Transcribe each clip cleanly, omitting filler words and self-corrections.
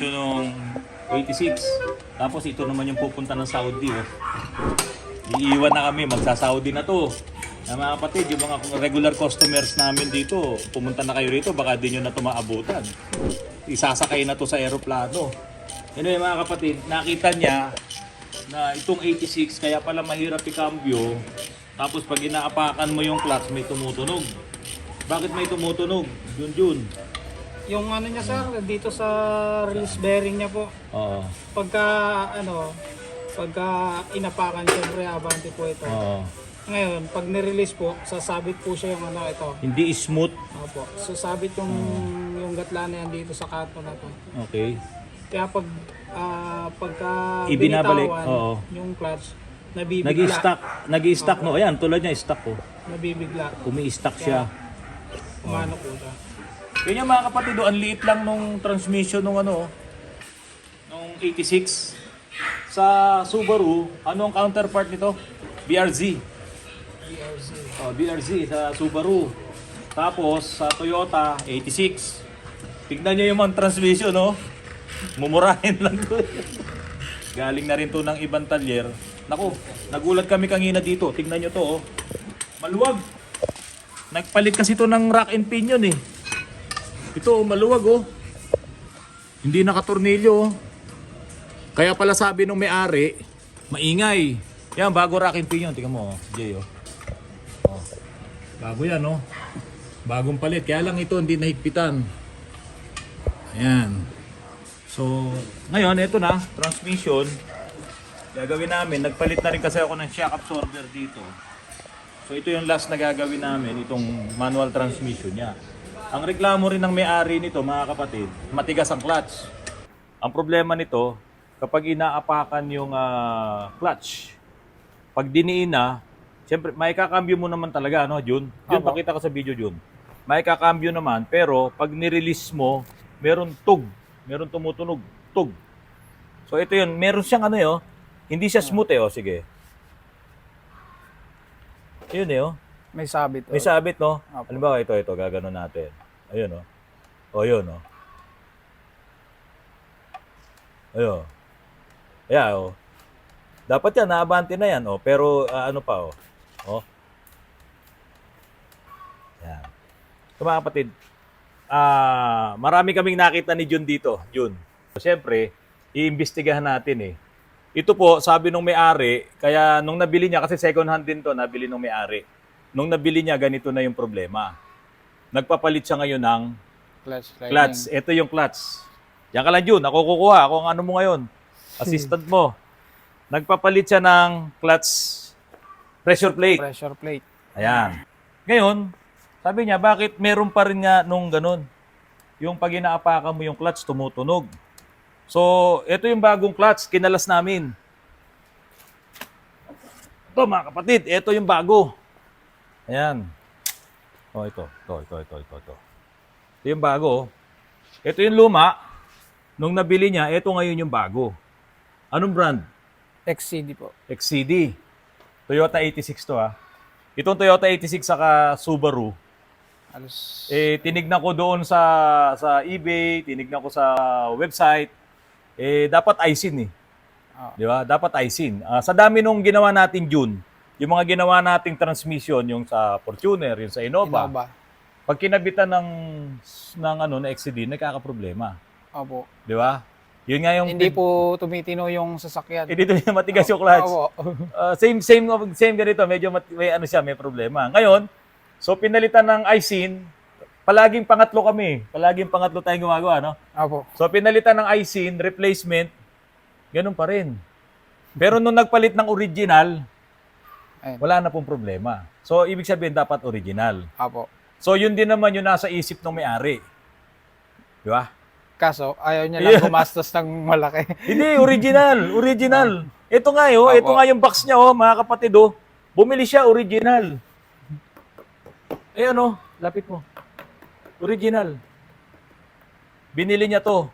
transmission ng 86. Tapos ito naman yung pupunta ng Saudi. Oh. Iiwan na kami, magsa-Saudi na to. Mga kapatid, yung mga regular customers namin dito, pumunta na kayo rito, baka di nyo na ito maabutan. Isasakay na to sa aeroplano. Anyway mga kapatid, nakita niya na itong 86, kaya pala mahirap i-cambio. Tapos pag inaapakan mo yung clutch, may tumutunog. Bakit may tumutunog? Jun. Yung ano niya sir, dito sa release bearing niya po. Oo. Pagka inapakan siyempre abante po ito. Oo. Ngayon, pag ni-release po, sasabit po siya yung ano ito. Hindi smooth. Opo. Sasabit yung gatla na yan dito sa kanto na to. Okay. Kaya pagka Ibinabalik, binitawan oo. yung clutch, nabibigla. Nag-i-stack. No, ayan, tulad niya, stack ko. Nabibigla. Umi-stack siya. Umano po siya. Yun yung mga kapatid, ang liit lang nung transmission nung nung 86. Sa Subaru, ano ang counterpart nito? BRZ. BRZ. BRZ sa Subaru. Tapos sa Toyota, 86. Tignan nyo yung mga transmission, no? Mumurahin lang to. Galing na rin to ng ibang talyer. Naku, nagulat kami kanina dito. Tignan nyo to, oh. Maluwag. Nagpalit kasi to ng rack and pinion, eh. Ito, maluwag, oh. Hindi nakatornilyo, oh. Kaya pala sabi nung may-ari, maingay. Yan, bago rack and pinion. Tingnan mo, oh. Jay, oh. Oh. Bago yan, oh. Bagong palit. Kaya lang ito, hindi nahigpitan. Ayan. So, ngayon, ito na, transmission. Gagawin namin, nagpalit na rin kasi ako ng shock absorber dito. So, ito yung last na gagawin namin, itong manual transmission niya. Ang reklamo rin ng may-ari nito, mga kapatid, matigas ang clutch. Ang problema nito, kapag inaapakan yung clutch, pag diniin na, siyempre, may kakambyo mo naman talaga, no, Jun? Jun, pakita ka sa video, Jun. May kakambyo naman, pero pag nirelease mo, meron tug. Meron tumutunog. Tug. So, ito yun. Meron siyang hindi siya smooth, oh. Sige. Yun, oh. May sabit. May sabit, no? Opo. Halimbawa, ito, gaganon natin. Ayun, oh. O, yun, oh. Ayun. Ayan, oh. Dapat yan, naabante na yan, oh. Pero, ano pa, oh. Oh. Ayan. So, mga kapatid, marami kaming nakita ni Jun dito. Jun. Siyempre, iimbestigahan natin, eh. Ito po, sabi nung may-ari, kaya nung nabili niya, kasi second hand din to, nabili nung may-ari. Nung nabili niya, ganito na yung problema. Nagpapalit siya ngayon ng clutch. Ito yung clutch. Yan ka lang, Jun. Ako kukuha. Ako ang ano mo ngayon. Assistant mo. Nagpapalit siya ng clutch pressure plate. Pressure plate. Ayan. Ngayon, sabi niya, bakit meron pa rin nga nung ganun? Yung pag inaapakan mo yung clutch, tumutunog. So, ito yung bagong clutch, kinalas namin. Ito mga kapatid, ito yung bago. Ayan. Oh, ito. Ito yung bago. Ito yung luma. Nung nabili niya, ito ngayon yung bago. Anong brand? XCD po. XCD. Toyota 86 to, ha. Itong Toyota 86 saka Subaru. Tinignan ko doon sa eBay, tinignan ko sa website. Dapat Aisin, eh. Di ba? Dapat Aisin. Sa dami nung ginawa natin June, yung mga ginawa nating transmission, yung sa Fortuner, yung sa Innova. Pag kinabitan ng XCD, nagkakaproblema. Opo. Di ba? Yun nga yung Hindi po tumitino yung sasakyan. Hindi matigas yung clutch. Same ganito, medyo may problema. Ngayon, so pinalitan ng Aisin, palaging pangatlo kami. Palaging pangatlo tayong gumagawa, no? Opo. So pinalitan ng Aisin, replacement, ganun pa rin. Pero nung nagpalit ng original, wala na pong problema. So ibig sabihin dapat original. Opo. So yun din naman yung nasa isip ng may-ari. Di ba? Kaso, ayaw niya lang gumastos ng malaki. Hindi, original. Ito nga, ito nga yung box niya, mga kapatid, bumili siya, original. Lapit mo. Original. Binili niya to.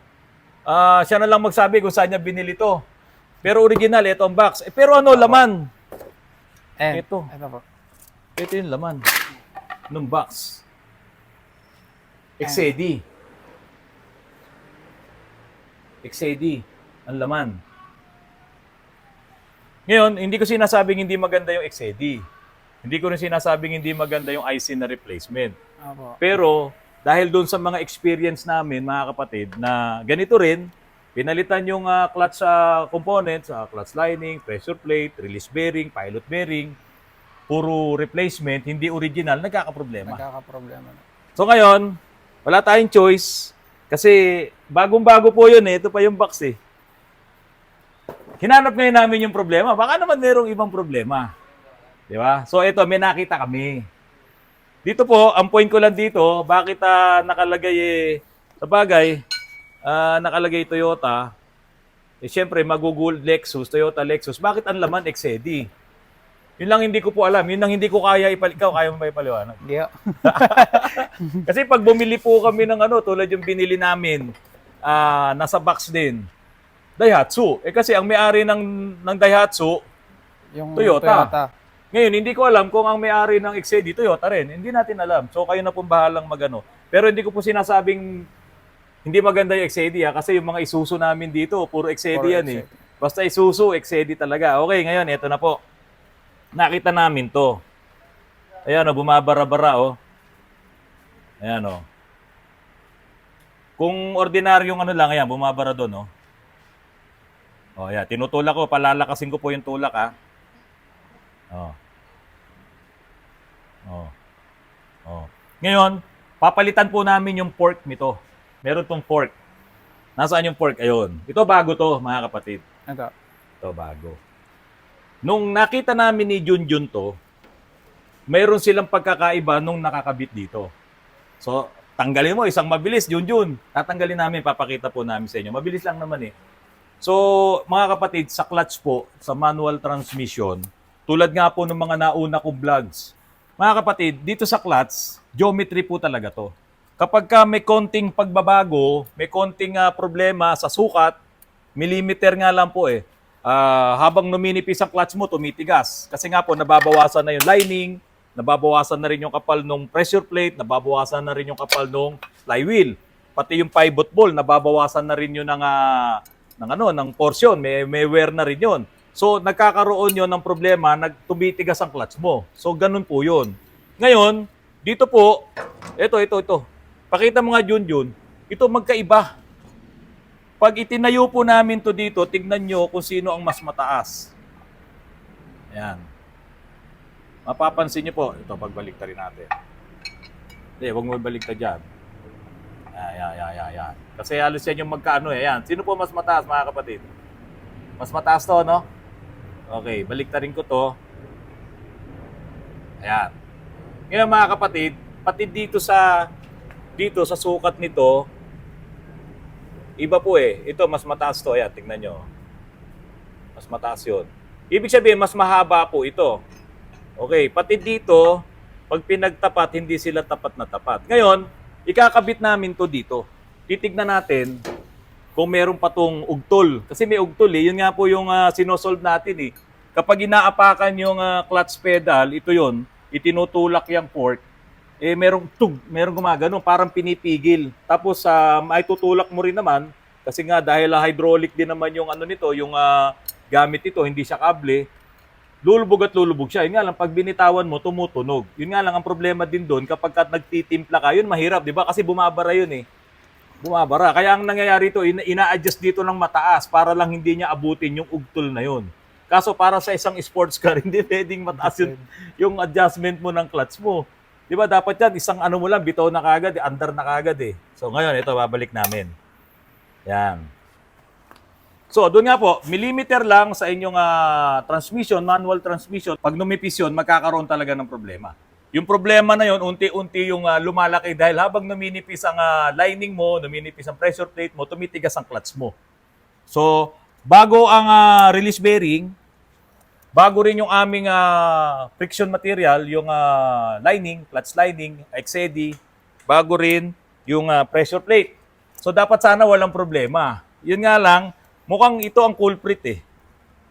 Siya na lang magsabi kung saan niya binili to. Pero original, ito ang box. Pero laman? Ito. Ito yung laman ng box. XCD. XAD ang laman. Ngayon, hindi ko sinasabing hindi maganda yung XAD. Hindi ko rin sinasabing hindi maganda yung IC na replacement. Opo. Pero dahil doon sa mga experience namin, mga kapatid, na ganito rin, pinalitan yung clutch components, clutch lining, pressure plate, release bearing, pilot bearing, puro replacement, hindi original, nagkakaproblema. Nagkakaproblema na. So ngayon, wala tayong choice kasi bagong-bago po yun eh. Ito pa yung box eh. Hinanap ngayon namin yung problema. Baka naman merong ibang problema. Di ba? So ito, may nakita kami. Dito po, ang point ko lang dito, bakit nakalagay sa bagay, nakalagay Toyota, syempre magugul Lexus, Toyota Lexus, bakit ang laman XED? Yun lang hindi ko po alam. Yun lang hindi ko kaya ikaw, kaya mo ba ipaliwanag? Hindi. Kasi pag bumili po kami ng tulad yung binili namin, nasa box din, Daihatsu. Kasi ang may-ari ng Daihatsu, Yung Toyota. Ngayon, hindi ko alam kung ang may-ari ng XAD, Toyota rin. Hindi natin alam. So, kayo na pong bahalang magano. Pero hindi ko po sinasabing hindi maganda yung XAD kasi yung mga Isuzu namin dito, puro XAD Puro yan eh. Basta Isuzu, XAD talaga. Okay, ngayon, eto na po. Nakita namin to. Ayan o, bumabara-bara o. Ayan o. Kung ordinaryong lang, ayan, bumabara doon o. O, ayan, tinutulak ko, palalakasin ko po yung tulak ha. Oh. Oh. Oh. Ngayon, papalitan po namin yung fork nito. Meron tong fork. Nasaan yung fork? Ayun. Ito bago to, mga kapatid. Ito. Ito bago. Nung nakita namin ni Junjun to, mayroon silang pagkakaiba nung nakakabit dito. So, tanggalin mo, isang mabilis, Junjun. Tatanggalin namin, papakita po namin sa inyo. Mabilis lang naman eh. So, mga kapatid, sa clutch po, sa manual transmission, tulad nga po ng mga nauna kong vlogs. Mga kapatid, dito sa clutch, geometry po talaga to. Kapag ka may konting pagbabago, may konting problema sa sukat, millimeter nga lang po eh. Habang numinipis ang clutch mo, tumitigas. Kasi nga po, nababawasan na yung lining, nababawasan na rin yung kapal ng pressure plate, nababawasan na rin yung kapal ng flywheel. Pati yung pivot ball, nababawasan na rin yun ng portion. May wear na rin yun. So, nagkakaroon yon ng problema, tumitigas ang clutch mo. So, ganun po yun. Ngayon, dito po, ito. Pakita mo nga, Junjun, ito magkaiba. Pag itinayo po namin to dito, tignan nyo kung sino ang mas mataas. Ayan. Mapapansin nyo po, ito, pagbalik rin natin. Hindi, huwag mo balik dyan. Ayan. Kasi halos yan yung magkaano eh. Ayan. Sino po mas mataas, mga kapatid? Mas mataas to, no? Okay, baliktarin ko to. Ayan. Ngayon mga kapatid, pati dito sa sukat nito, iba po eh. Ito, mas mataas to. Ayan, tingnan nyo. Mas mataas yun. Ibig sabihin, mas mahaba po ito. Okay, pati dito, pag pinagtapat, hindi sila tapat na tapat. Ngayon, ikakabit namin to dito. Titignan natin kung meron pa tong ugtol. Kasi may ugtol eh. Yun nga po yung sinosolve natin eh. Kapag inaapakan yung clutch pedal, ito yun, itinutulak yung fork, merong gumagano, parang pinipigil. Tapos may tutulak mo rin naman, kasi nga dahil hydraulic din naman yung nito, yung gamit ito, hindi siya kable, lulubog siya. Yun nga lang, pag binitawan mo, tumutunog. Yun nga lang, ang problema din doon, kapag nagtitimpla ka, yun mahirap, di ba? Kasi bumabara yun eh. Bumabara. Kaya ang nangyayari ito, ina-adjust dito ng mataas para lang hindi niya abutin yung ugtol na yun. Kaso para sa isang sports car, hindi pwedeng mataas yung adjustment mo ng clutch mo. Di ba? Dapat yan, isang mo lang, bitaw na kagad, under na kagad eh. So ngayon, ito, babalik namin. Yan. So, doon nga po, millimeter lang sa inyong transmission, manual transmission. Pag numipis yun, magkakaroon talaga ng problema. Yung problema na yun, unti-unti yung lumalaki dahil habang numinipis ang lining mo, numinipis ang pressure plate mo, tumitigas ang clutch mo. So, bago ang release bearing, bago rin yung aming friction material, yung lining, clutch lining, XAD, bago rin yung pressure plate. So, dapat sana walang problema. Yun nga lang, mukhang ito ang culprit eh.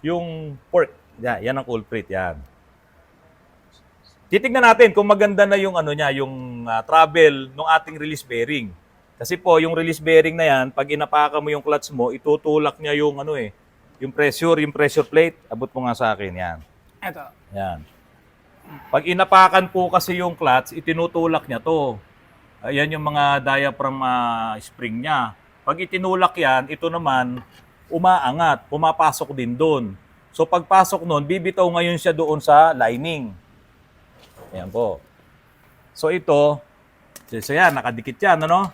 Yung fork. Yan ang culprit, yan. Titingnan natin kung maganda na yung yung travel ng ating release bearing. Kasi po, yung release bearing na yan, pag inapakan mo yung clutch mo, itutulak niya yung yung pressure plate. Abot mo nga sa akin, yan. Ito. Yan. Pag inapakan po kasi yung clutch, itinutulak niya to. Ayan yung mga diaphragm spring niya. Pag itinulak yan, ito naman, umaangat, pumapasok din doon. So pagpasok noon, bibitaw ngayon siya doon sa lining. Ayan po. So ito, so yan, nakadikit yan, ano?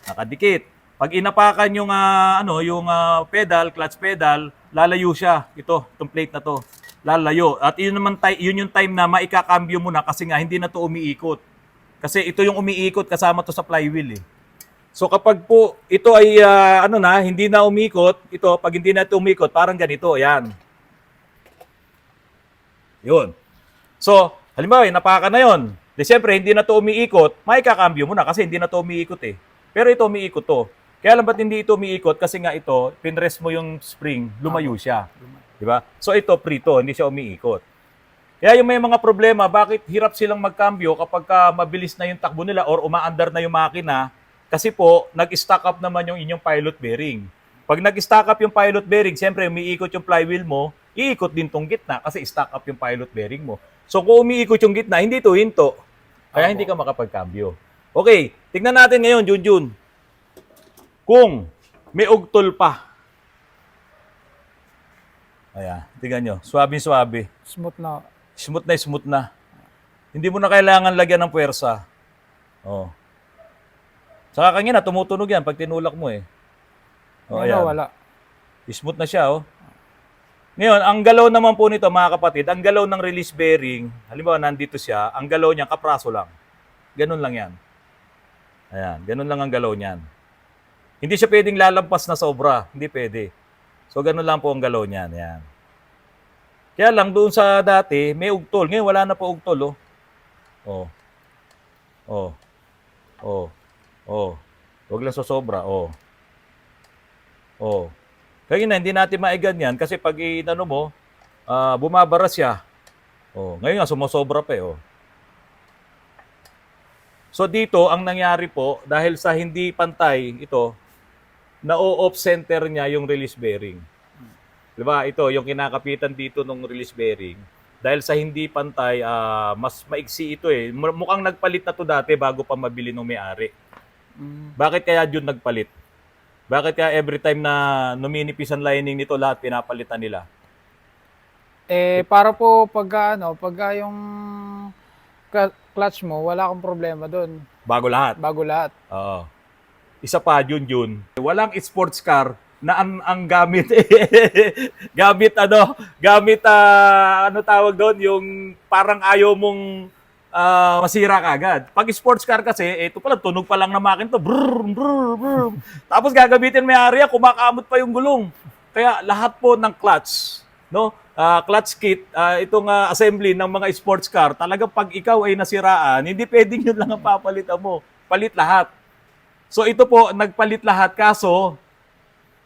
Nakadikit. Pag inapakan yung pedal, clutch pedal, lalayo siya. Itong plate na to. Lalayo. At yun naman yun yung time na maikakambyo mo na kasi nga hindi na to umiikot. Kasi ito yung umiikot kasama to sa flywheel eh. So kapag po ito ay hindi na umiikot, ito pag hindi na ito umiikot, parang ganito, ayan. Yun. So, halimbawa, napakan na yun. Di siyempre, hindi na ito umiikot, maikakambyo mo na kasi hindi na ito umiikot eh. Pero ito umiikot to. Kaya lang ba't hindi ito umiikot? Kasi nga ito, pinrest mo yung spring, lumayo siya. Di ba? So ito, free to, hindi siya umiikot. Kaya yung may mga problema, bakit hirap silang magkambyo kapag mabilis na yung takbo nila or umaandar na yung makina? Kasi po, nag-stack up naman yung inyong pilot bearing. Pag nag-stack up yung pilot bearing, siyempre umiikot yung flywheel mo, iikot din tong gitna kasi stack up yung pilot bearing mo. So kung umiikot yung gitna, hindi to hinto. Kaya hindi ka makapagkambyo. Okay, tignan natin ngayon, Junjun. Kung may ugtol pa. Ayan, tignan nyo. Swabe-swabe. Smooth na. Smooth na smooth na. Hindi mo na kailangan lagyan ng puwersa. Oh. Saka kanina, tumutunog yan pag tinulak mo eh. Oh, Ngayon, ayan. wala. Smooth na siya, oh. Ngayon, ang galaw naman po nito, mga kapatid, ang galaw ng release bearing, halimbawa, nandito siya, ang galaw niya, kapraso lang. Ganun lang yan. Ayan, ganun lang ang galaw niyan. Hindi siya pwedeng lalampas na sobra. Hindi pwede. So, ganun lang po ang galaw niyan. Ayan. Kaya lang, doon sa dati, may ugtol. Ngayon, wala na po ugtol, oh. Oh. Oh. Oh. Oh. Huwag lang sosobra, oh. Oh. Kaya na, hindi natin maigan yan kasi pag inano mo, bumabara siya. Oh. Ngayon nga, sumusobra pa, oh. So dito, ang nangyari po, dahil sa hindi pantay, ito, na-off center niya yung release bearing. Diba? Ito, yung kinakapitan dito ng release bearing. Dahil sa hindi pantay, mas maiksi ito eh. Mukhang nagpalit na to dati bago pa mabili ng may-ari. Bakit kaya yun nagpalit? Bakit kaya every time na numinipis ang lining nito, lahat pinapalitan nila? Para po pagka yung clutch mo, wala akong problema doon. Bago lahat. Bago lahat. Oo. Isa pa, Junjun. Walang sports car na ang gamit gamit ano tawag doon, yung parang ayaw mong masira kagad. Pag sports car kasi, ito pala, tunog pa lang na makin to. Brrr, brrr, brrr. Tapos gagamitin may area, kumakamot pa yung gulong. Kaya lahat po ng clutch, no? Clutch kit, itong assembly ng mga sports car, talagang pag ikaw ay nasiraan, hindi pwedeng yun lang ang papalitan mo. Palit lahat. So ito po, nagpalit lahat, kaso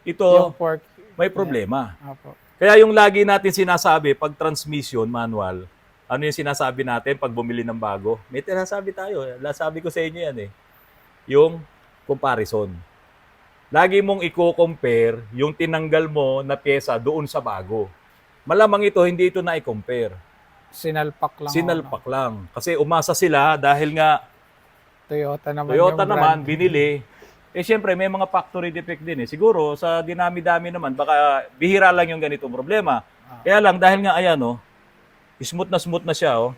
ito Yung fork. may problema. Apo. Kaya yung lagi natin sinasabi, pag transmission manual, ano yung sinasabi natin pag bumili ng bago? May tinasabi tayo. Sabi ko sa inyo yan eh. Yung comparison. Lagi mong i-compare yung tinanggal mo na pyesa doon sa bago. Malamang ito, hindi ito na i-compare. Sinalpak lang. Sinalpak lang. Kasi umasa sila dahil nga Toyota naman Toyota yung naman, brand. binili. Siyempre, may mga factory defect din eh. Siguro, sa dinami-dami naman, baka bihira lang yung ganitong problema. Kaya lang, dahil nga, ayan, oh, smooth na siya, oh.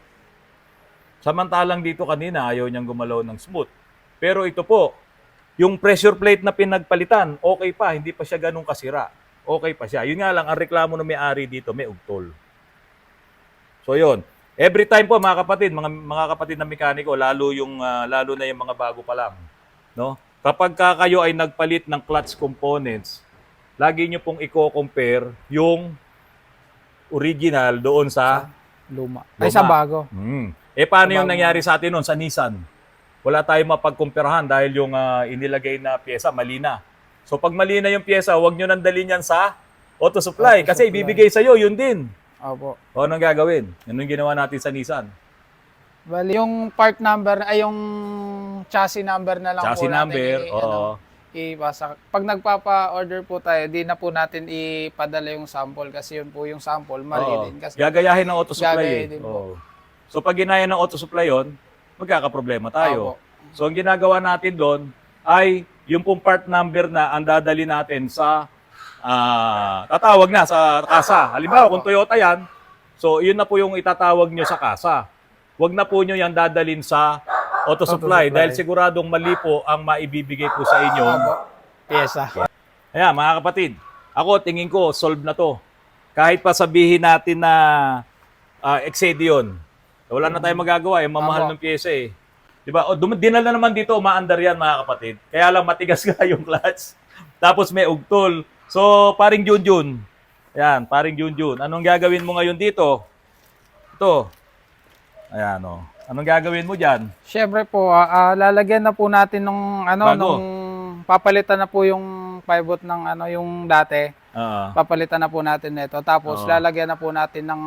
Samantalang dito kanina, ayaw niyang gumalaw ng smooth. Pero ito po, yung pressure plate na pinagpalitan, okay pa, hindi pa siya ganun kasira. Okay pa siya. Yun nga lang, ang reklamo ng may-ari dito, may ugtol. So, yun. Every time po, mga kapatid na mekaniko, lalo na yung mga bago pa lang, no? Kapag kayo ay nagpalit ng clutch components, lagi nyo pong i-compare yung original doon sa Luma. Ay, sa bago. paano yung nangyari sa atin noon sa Nissan? Wala tayong mapagkumpirahan dahil yung inilagay na pyesa mali na. So pag mali na yung pyesa, huwag nyo nandalin yan sa auto supply kasi ibibigay sa'yo, yun din. Opo. O anong gagawin? Yan yung ginawa natin sa Nissan. Bali, yung part number, ay yung chassis number na lang Chassis po natin number, oo. ipasa. Pag nagpapa-order po tayo, di na po natin ipadala yung sample kasi yun po yung sample, mali Oo. din. Kasi Gagayahin ng auto supply Gagayahin eh. din po. Oo. So pag ginaya ng auto supply yun, magkakaproblema tayo. Opo. So ang ginagawa natin doon ay yung pong part number na ang dadali natin sa tatawag na sa kasa. Halimbawa kung Toyota yan, so yun na po yung itatawag nyo sa kasa. Huwag na po nyo yan dadalin sa auto supply dahil siguradong mali po ang maibibigay po sa inyong pyesa. Ayan, mga kapatid, ako tingin ko solve na to. Kahit pa sabihin natin na Exedion, wala na tayong magagawa, yung mamahal ng pyesa eh. Diba? O, dinala naman dito, umaandar yan mga kapatid. Kaya lang matigas nga yung clutch. Tapos may ugtol. So, paring Junjun. Ayan, paring Junjun. Anong gagawin mo ngayon dito? Ito. Ayan, o. Anong gagawin mo dyan? Syempre po, lalagyan na po natin nung Bago. nung papalitan na po yung pivot ng yung dati. Papalitan na po natin nito. Tapos Oo. lalagyan na po natin ng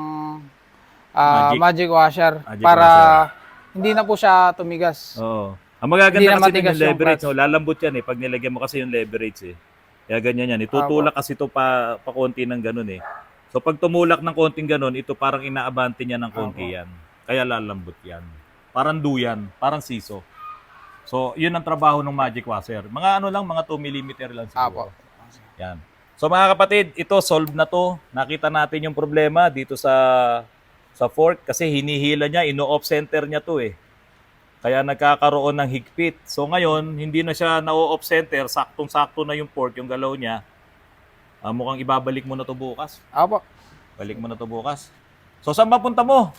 Magic. magic washer Magic para washer. hindi na po siya tumigas. Oo. Ang Hindi magaganda na kasi matigas yung yung leverage, clutch. no? Lalambot yan eh. Pag nilagyan mo kasi yung leverage eh. Kaya ganyan yan. Itutulak kasi ito pa konti ng ganun eh. So pag tumulak ng konting ganun, ito parang inaabante niya ng konti yan. Kaya lalambot yan. Parang duyan, parang siso. So yun ang trabaho ng magic washer. Mga ano lang, mga 2 mm lang siguro. Apo. Yan. So mga kapatid, ito solve na to. Nakita natin yung problema dito sa fork kasi hinihila niya, ino-off center niya to eh. Kaya nagkakaroon ng higpit. So ngayon, hindi na siya na-off center, saktong-sakto na yung fork, yung galaw niya. Mukhang ibabalik mo na to bukas. Apo. Balik mo na to bukas. So saan mapunta mo?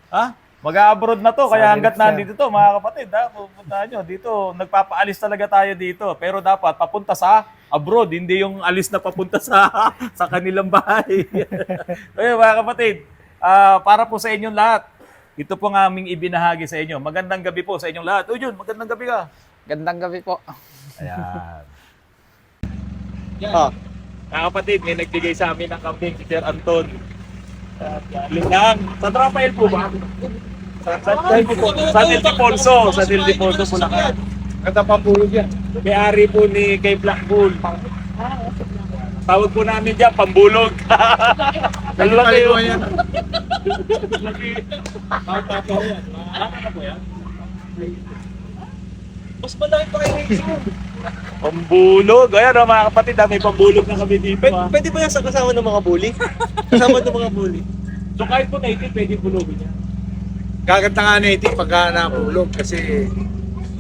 Ha? Mag-a-abroad na to, kaya Sa hanggat Amerika. nandito to, mga kapatid, ha? Pupuntahan nyo. Dito, nagpapaalis talaga tayo dito. Pero dapat papunta sa abroad, hindi yung alis na papunta sa kanilang bahay. Kaya mga kapatid, para po sa inyong lahat, ito po ang aming ibinahagi sa inyo. Magandang gabi po sa inyong lahat. O Jun, magandang gabi ka. Gandang gabi po. Ayan. Mga kapatid, may nagbigay sa amin ng kambing si Sir Anton. Linang. Sa Trapael po ba? San Ildefonso. San Ildefonso, Bulacan. Ganda pambulog yan. May-ari po ni kay Black Bull. Tawag po namin dyan, pambulog. Lalaki yun. yan. Mas malaki pa kayo rin. Pambulog. Ayan o mga kapatid, may pambulog na kami dito. Pwede ba yan sa kasama ng mga bully? Kasama ng mga bully. So kahit po native, pwede bulogin niya. Gaganda nga native pagka napulog kasi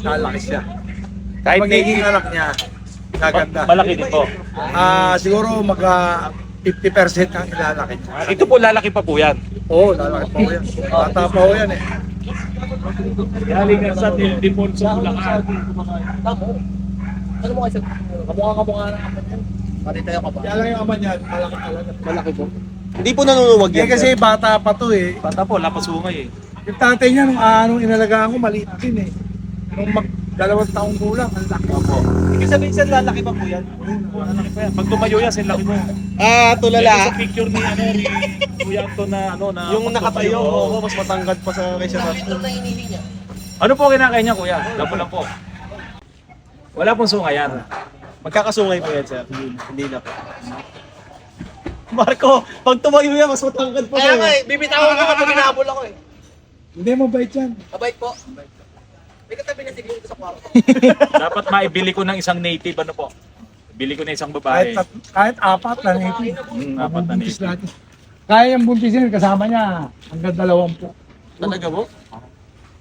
lalaki siya. Kahit Magiging anak niya, gaganda. Malaki din po. Siguro 50% ang ilalaki niya. Ito po, lalaki pa po yan. Oo, lalaki pa ho yan. Bata pa ho yan eh. Galing na sa Ildefonso, Bulacan. Ano mo kasi? Kamukha na ako. Pati tayo ka ba? Kaya lang yung ama niya, malaki talaga. Malaki po. Hindi po nanunumag yan. Kasi bata pa to eh. Bata po, lapasungay eh. Yung tatay niya, nung inalagaan ko, maliit din eh. Nung 2 taong gulang, ang laki. Opo. Ibig sabihin sa lalaki pa po yan? Lalaki pa yan. Pag tumayo yan, sinlaki mo. Tulala. Sa picture ni ni Kuya Anton na na Yung pag nakatayo, tumayo. oo, mas matangkad pa sa kay Sir Anton. Ano po kinakain niya, Kuya? Labo lang po. Wala pong sunga yan. Magkakasungay po yan, sir. Hindi na po. Marco, pag tumayo yan, mas matangkad pa siya. Kaya bibitawan ko kapag hinahabol ako eh. Hindi, mabait yan. Abay po. May katabi na siguro sa kwarto. Dapat maibili ko ng isang native, ano po? Bili ko na isang babae. Kahit 4 na native. 4 na Buntis native. natin. Kaya yung buntisin, kasama niya hanggang 20. Talaga po?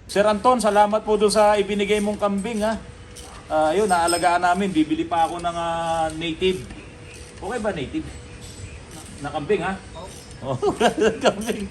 Sir Anton, salamat po doon sa ibinigay mong kambing ha. Yun, naalagaan namin. Bibili pa ako ng native. Okay ba native? Na kambing ha? Oh, kambing.